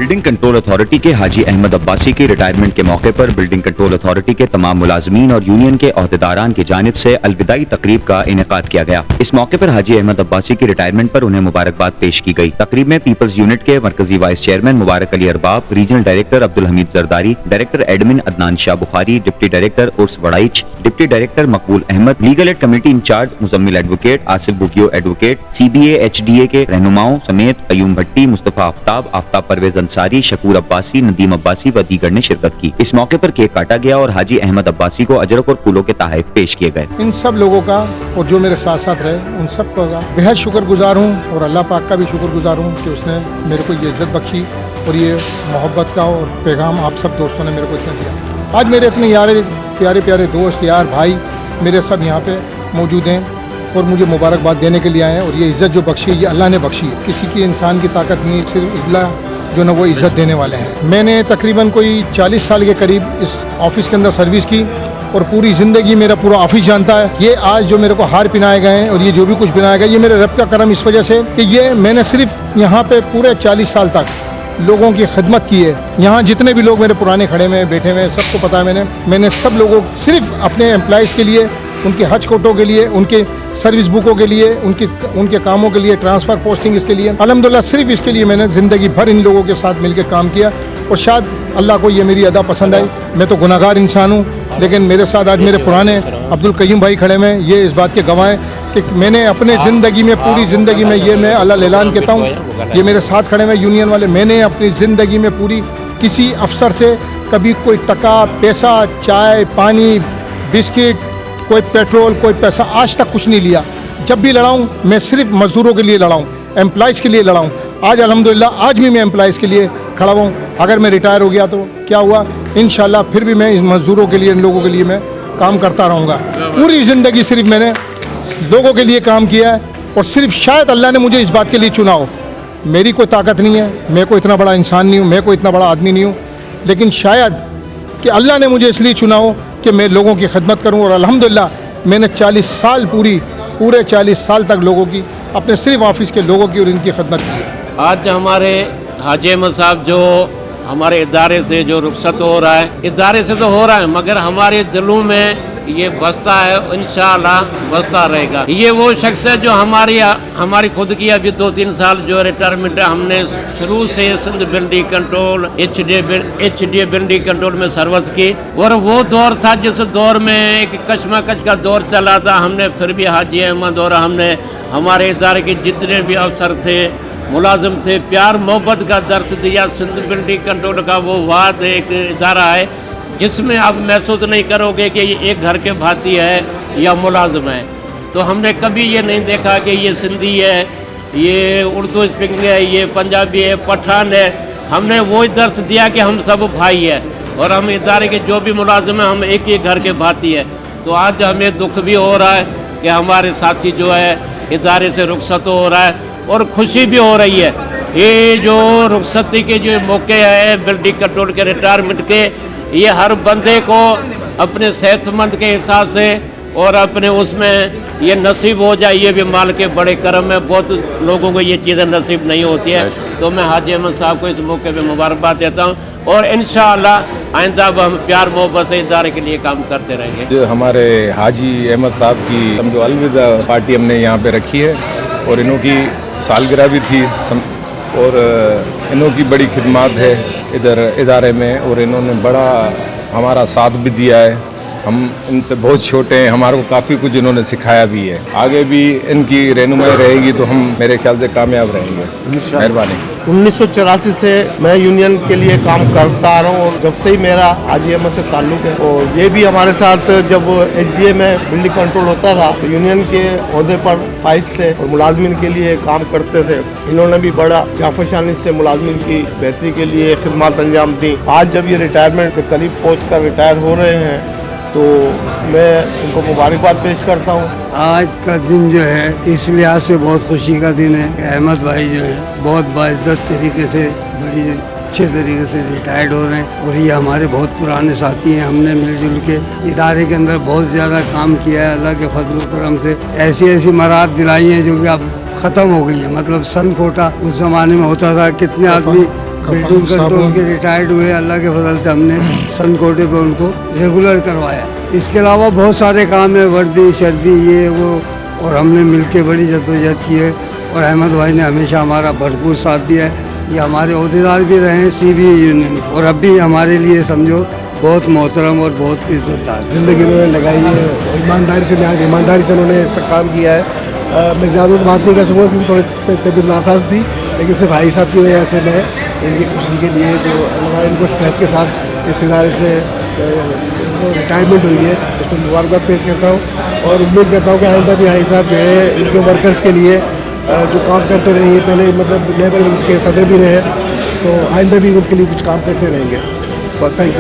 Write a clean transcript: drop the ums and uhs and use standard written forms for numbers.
Building control authority के हाजी अहमद अब्बासी की retirement के मौके पर बिल्डिंग कंट्रोल अथॉरिटी के तमाम मुलाजमीन और यूनियन के अहदेदारान की जानिब से अलविदाई तकरीब का इनेकाद किया गया। इस मौके पर हाजी अहमद अब्बासी की रिटायरमेंट पर उन्हें मुबारकबाद पेश की गई। तकरीब में पीपल्स यूनिट के मरकजी vice chairman Mubarak Ali Arbab, regional director Abdul Hameed Zardari, director admin Adnan Shah Bukhari, deputy director Urs Waraich, deputy director Maqbool Ahmed, legal aid committee incharge Muzammil advocate, Asif Bughio advocate, CBA HDA के रहनुमाओं समेत अयूम भट्टी, मुस्तफा आफ्ताब परवेज अंसारी, शकूर अब्बासी, नदीम अब्बासी व दीगर ने शिरकत की। इस मौके पर केक काटा गया और हाजी अहमद अब्बासी को अजरक और फूलों के तोहफे पेश किए गए। इन सब लोगों का और जो मेरे साथ साथ रहे उन सब का बेहद शुक्रगुजार हूँ और अल्लाह पाक का भी शुक्रगुजार हूँ कि उसने मेरे को ये इज्जत बख्शी और ये मोहब्बत का और पैगाम आप सब दोस्तों ने मेरे को इतना दिया। आज मेरे इतने प्यारे प्यारे दोस्त यार भाई मेरे सब यहाँ पे मौजूद हैं और मुझे मुबारकबाद देने के लिए आए हैं और ये इज़्ज़त जो बख्शी है ये अल्लाह ने बख्शी है। किसी की इंसान की ताकत नहीं है, सिर्फ अल्लाह जो ना वो इज़्ज़त देने वाले हैं। मैंने तकरीबन कोई 40 साल के करीब इस ऑफिस के अंदर सर्विस की और पूरी ज़िंदगी मेरा पूरा ऑफिस जानता है। ये आज जो मेरे को हार पहनाए गए हैं और ये जो भी कुछ पहनाया गया ये मेरे रब का करम इस वजह से कि ये मैंने सिर्फ यहाँ पे पूरे 40 साल तक लोगों की खिदमत की है। यहाँ जितने भी लोग मेरे पुराने खड़े में बैठे हुए सबको पता है मैंने सब लोगों सिर्फ अपने एम्प्लॉइज़ के लिए, उनके हज कोटों के लिए, उनके सर्विस बुकों के लिए, उनके कामों के लिए, ट्रांसफ़र पोस्टिंग इसके लिए अल्हम्दुलिल्लाह सिर्फ इसके लिए मैंने ज़िंदगी भर इन लोगों के साथ मिलकर काम किया और शायद अल्लाह को ये मेरी अदा पसंद आई। मैं तो गुनाहगार इंसान हूँ लेकिन मेरे साथ आज मेरे पुराने अब्दुल कय्यूम भाई खड़े में ये इस बात के गवाह हैं कि मैंने अपने ज़िंदगी में पूरी ज़िंदगी में ये मैं अल्लाह ऐलान कहता हूँ, ये मेरे साथ खड़े में यूनियन वाले, मैंने अपनी ज़िंदगी में पूरी किसी अफसर से कभी कोई टका पैसा, चाय पानी, बिस्किट, कोई पेट्रोल, कोई पैसा आज तक कुछ नहीं लिया। जब भी लड़ाऊँ मैं सिर्फ मजदूरों के लिए लड़ाऊँ, एम्प्लॉइज़ के लिए लड़ाऊँ। आज अल्हम्दुलिल्लाह आज भी मैं एम्प्लॉइज़ के लिए खड़ा हूँ। अगर मैं रिटायर हो गया तो क्या हुआ, इंशाल्लाह फिर भी मैं इन मजदूरों के लिए, इन लोगों के लिए मैं काम करता रहूँगा। पूरी ज़िंदगी सिर्फ मैंने लोगों के लिए काम किया है और सिर्फ शायद अल्लाह ने मुझे इस बात के लिए चुना हो। मेरी कोई ताकत नहीं है, मैं कोई इतना बड़ा इंसान नहीं हूँ, मैं कोई इतना बड़ा आदमी नहीं हूँ, लेकिन शायद कि अल्लाह ने मुझे इसलिए चुना हो कि मैं लोगों की खिदमत करूं और अल्हम्दुलिल्लाह मैंने 40 साल पूरे 40 साल तक लोगों की, अपने सिर्फ ऑफिस के लोगों की और इनकी खिदमत की। आज हमारे हाजी अहमद साहब जो हमारे इदारे से जो रुखसत हो रहा है, इदारे से तो हो रहा है मगर हमारे दिलों में ये बसता है, इंशाअल्लाह बसता रहेगा। ये वो शख्स है जो हमारी खुद की अभी 2-3 साल जो रिटायरमेंट है, हमने शुरू से Sindh building control HDA building control में सर्विस की और वो दौर था जिस दौर में एक कशमकश का दौर चला था। हमने फिर भी हाजी अहमद और हमने हमारे इदारे के जितने भी अफसर थे, मुलाजिम थे, प्यार मोहब्बत का दर्स दिया। सिंध बिल्डिंग कंट्रोल का वो वाद एक इदारा है जिसमें आप महसूस नहीं करोगे कि ये एक घर के भाती है या मुलाजिम है। तो हमने कभी ये नहीं देखा कि ये सिंधी है, ये उर्दू स्पीकिंग है, ये पंजाबी है, पठान है। हमने वो दर्स दिया कि हम सब भाई है और हम इदारे के जो भी मुलाजिम हैं हम एक ही घर के भाती है। तो आज हमें दुख भी हो रहा है कि हमारे साथी जो है इदारे से रुखसत हो रहा है और खुशी भी हो रही है। ये जो रुखसती के जो मौके हैं बिल्डिंग कंट्रोल के रिटायरमेंट के, ये हर बंदे को अपने सेहतमंद के हिसाब से और अपने उसमें ये नसीब हो जाए, ये भी माल के बड़े करम में। बहुत लोगों को ये चीज़ें नसीब नहीं होती है। तो मैं हाजी अहमद साहब को इस मौके पे मुबारकबाद देता हूँ और इंशाअल्लाह आइंदा हम प्यार मोहब्बत से इदारे के लिए काम करते रहेंगे। जो हमारे हाजी अहमद साहब की समझो अलविदा पार्टी हमने यहाँ पे रखी है और इन्हों की सालगिरह भी थी और इन्हों की बड़ी खिदमत है इधर इदारे में और इन्होंने बड़ा हमारा साथ भी दिया है। हम इनसे बहुत छोटे हैं, हमारे को काफ़ी कुछ इन्होंने सिखाया भी है। आगे भी इनकी रहनुमाई रहेगी तो हम मेरे ख्याल से कामयाब रहेंगे। मेहरबानी। 1984 से मैं यूनियन के लिए काम करता आ रहा हूँ और जब से ही मेरा हाजी अहमद से ताल्लुक़ है और ये भी हमारे साथ जब HDA में बिल्डिंग कंट्रोल होता था तो यूनियन के ओहदे पर फाइज से और मुलाजमिन के लिए काम करते थे। इन्होंने भी बड़ा जाफशानी से मुलाजमिन की बेहतरी के लिए खिदमत अंजाम दी। आज जब ये रिटायरमेंट के करीब पहुँच कर रिटायर हो रहे हैं तो मैं उनको मुबारकबाद पेश करता हूँ। आज का दिन जो है इस लिहाज से बहुत खुशी का दिन है कि अहमद भाई जो है बहुत बाइज्जत तरीके से, बड़ी अच्छे तरीके से रिटायर्ड हो रहे हैं और ये हमारे बहुत पुराने साथी हैं। हमने मिलजुल के इदारे के अंदर बहुत ज़्यादा काम किया है। अल्लाह के फजल करम से ऐसी मराहत दिलाई हैं जो कि अब ख़त्म हो गई है। मतलब सन कोटा उस ज़माने में होता था, कितने आदमी बिल्डिंग कंट्रोल के रिटायर्ड हुए, अल्लाह के फजल से हमने सन कोटे पे उनको रेगुलर करवाया। इसके अलावा बहुत सारे काम है, वर्दी शर्दी ये वो, और हमने मिलके बड़ी जद्दोजहद की है और अहमद भाई ने हमेशा हमारा भरपूर साथ दिया है। ये हमारे अहदेदार भी रहे हैं CBA यूनियन, और अब भी हमारे लिए समझो बहुत मोहतरम और बहुत इज्जतदार। ज़िंदगी उन्होंने लगाई है और ईमानदारी से ईमानदारी से उन्होंने इस पर काम किया है। मैं ज़्यादा तो बात नहीं कर सकूँगा क्योंकि थोड़ी तबीयत नासाज थी, लेकिन सिर्फ भाई साहब की वजह से मैं इनकी खुशी के लिए तो अल्लाह इनको सेहत के साथ इस इदारे से रिटायरमेंट हुई है उसको मुबारकबाद पेश करता हूँ और उम्मीद करता हूँ कि आइंदा भी भाई साहब जो है इनके वर्कर्स के लिए जो काम करते रहेंगे, पहले मतलब लेबर विंग्स के सदर भी रहे, तो आइंदा भी उनके लिए कुछ काम करते रहेंगे। बहुत थैंक यू।